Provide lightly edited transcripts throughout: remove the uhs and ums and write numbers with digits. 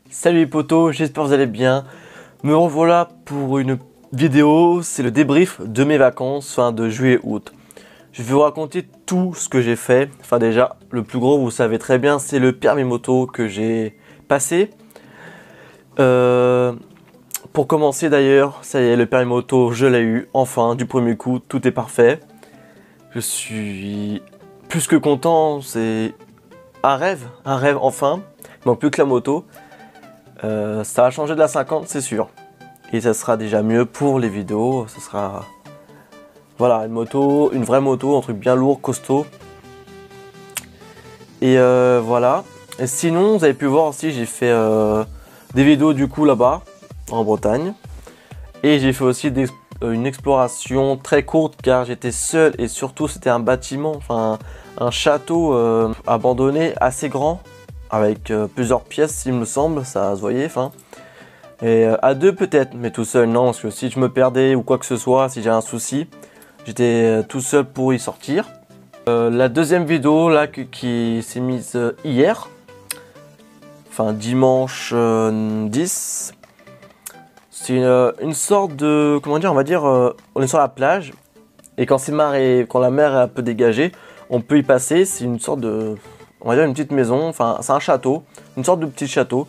Salut les potos, j'espère que vous allez bien. Me revoilà pour une vidéo, c'est le débrief de mes vacances, fin de juillet-août. Je vais vous raconter tout ce que j'ai fait. Enfin déjà, le plus gros, vous savez très bien, c'est le permis moto que j'ai passé. Pour commencer d'ailleurs, ça y est, le permis moto, je l'ai eu, enfin, du premier coup, tout est parfait. Je suis plus que content, c'est un rêve enfin. Il manque plus que la moto. Ça va changer de la 50, c'est sûr. Et ça sera déjà mieux pour les vidéos. Ça sera... Voilà, une moto, une vraie moto, un truc bien lourd, costaud. Et voilà. Et sinon, vous avez pu voir aussi, j'ai fait des vidéos du coup là-bas, en Bretagne. Et j'ai fait aussi une exploration très courte car j'étais seul et surtout c'était un bâtiment, enfin un château abandonné assez grand. Avec plusieurs pièces, il me semble, ça se voyait, enfin. Et à deux peut-être, mais tout seul non, parce que si je me perdais ou quoi que ce soit, si j'ai un souci, j'étais tout seul pour y sortir. La deuxième vidéo là qui s'est mise hier, enfin dimanche 10, c'est une sorte de, comment dire, on va dire, on est sur la plage et quand quand la mer est un peu dégagée, on peut y passer. C'est une sorte de, on va dire une petite maison, enfin c'est un château, une sorte de petit château.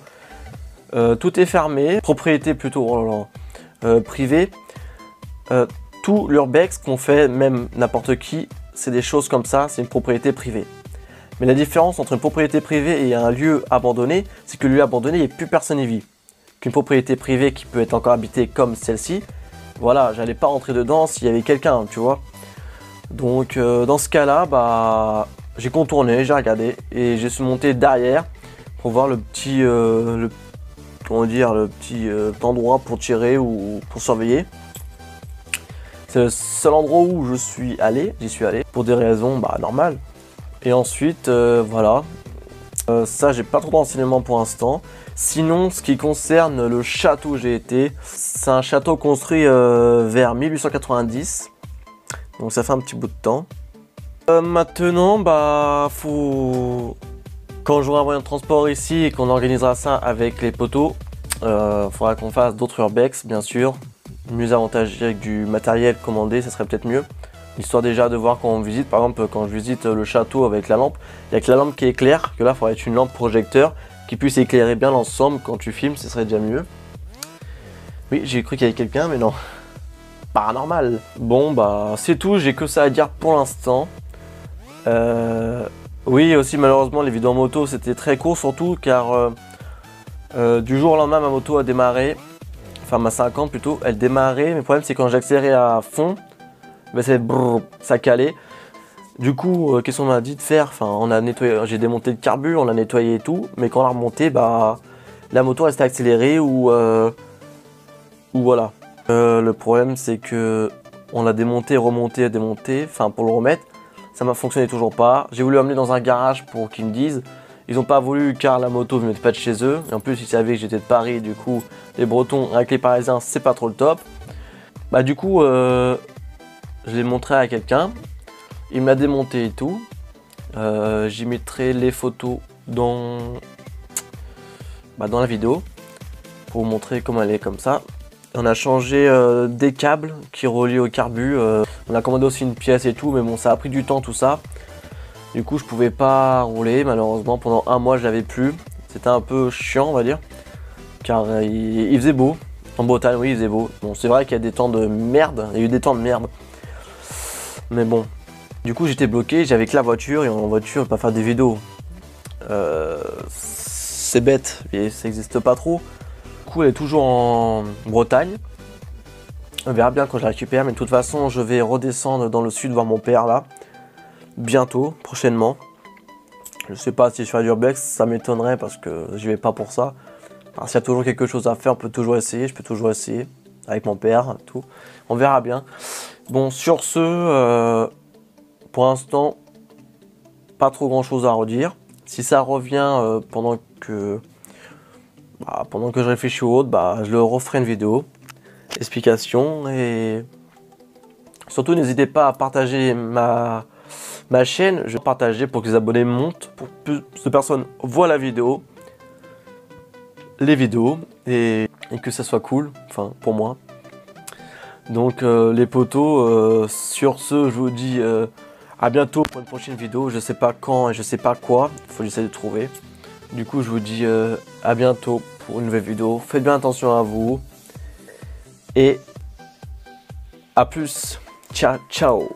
Tout est fermé, propriété plutôt privée. Tout l'urbex qu'on fait, même n'importe qui, c'est des choses comme ça, c'est une propriété privée. Mais la différence entre une propriété privée et un lieu abandonné, c'est que le lieu abandonné, il n'y a plus personne y vit. Qu'une propriété privée qui peut être encore habitée comme celle-ci, voilà, j'allais pas rentrer dedans s'il y avait quelqu'un, tu vois. Donc dans ce cas-là, bah j'ai contourné, j'ai regardé et je suis monté derrière pour voir le petit, comment dire, le petit endroit pour tirer ou pour surveiller. C'est le seul endroit où je suis allé, j'y suis allé pour des raisons normales. Et ensuite, voilà, ça j'ai pas trop d'enseignements pour l'instant. Sinon, ce qui concerne le château où j'ai été, c'est un château construit vers 1890. Donc ça fait un petit bout de temps. Maintenant, bah, quand j'aurai un moyen de transport ici et qu'on organisera ça avec les poteaux, faudra qu'on fasse d'autres urbex, bien sûr. Mieux avantagé avec du matériel commandé, ça serait peut-être mieux. Histoire déjà de voir quand on visite, par exemple quand je visite le château avec la lampe, il n'y a que la lampe qui éclaire, que là il faudrait être une lampe projecteur qui puisse éclairer bien l'ensemble quand tu filmes, ce serait déjà mieux. Oui, j'ai cru qu'il y avait quelqu'un, mais non. Paranormal. Bon bah c'est tout, j'ai que ça à dire pour l'instant. Oui aussi malheureusement les vidéos en moto c'était très court surtout car du jour au lendemain ma moto a démarré. Enfin ma 50 plutôt, elle démarrait, mais le problème c'est quand j'accélérais à fond, bah, ça calait. Du coup, qu'est-ce qu'on m'a dit de faire? Enfin, on a nettoyé, j'ai démonté le carbu, on a nettoyé et tout, mais quand on a remonté, bah la moto restait accélérée ou voilà. Le problème c'est que on l'a démonté, remonté, démonté, enfin pour le remettre, ça m'a fonctionné toujours pas. J'ai voulu amener dans un garage pour qu'ils me disent. Ils n'ont pas voulu car la moto ne venait pas de chez eux. Et en plus, ils savaient que j'étais de Paris. Du coup, les Bretons avec les Parisiens, c'est pas trop le top. Bah du coup, je l'ai montré à quelqu'un. Il me l'a démonté et tout. J'y mettrai les photos dans la vidéo. Pour vous montrer comment elle est comme ça. On a changé des câbles qui relient au carbu. On a commandé aussi une pièce et tout. Mais bon, ça a pris du temps tout ça. Du coup, je pouvais pas rouler, malheureusement, pendant un mois, je l'avais plus. C'était un peu chiant, on va dire, car il faisait beau. En Bretagne, oui, il faisait beau. Bon, c'est vrai qu'il y a des temps de merde, il y a eu des temps de merde. Mais bon, du coup, j'étais bloqué, j'avais que la voiture, et en voiture, je peux pas faire des vidéos. C'est bête, et ça n'existe pas trop. Du coup, elle est toujours en Bretagne. On verra bien quand je la récupère, mais de toute façon, je vais redescendre dans le sud voir mon père, là. Bientôt, prochainement. Je sais pas si je fais du urbex, ça m'étonnerait parce que j'y vais pas pour ça. S'il y a toujours quelque chose à faire, on peut toujours essayer, je peux toujours essayer. Avec mon père, tout. On verra bien. Bon, sur ce, pour l'instant, pas trop grand chose à redire. Si ça revient pendant que je réfléchis au autre, je le referai une vidéo. Explication et surtout n'hésitez pas à partager ma chaîne, je vais partager pour que les abonnés montent, pour que plus de personnes voient la vidéo. les vidéos et que ça soit cool, enfin pour moi. Donc les potos, sur ce, je vous dis à bientôt pour une prochaine vidéo. Je sais pas quand et je sais pas quoi, il faut que j'essaie de trouver. Du coup, je vous dis à bientôt pour une nouvelle vidéo. Faites bien attention à vous et à plus. Ciao, ciao.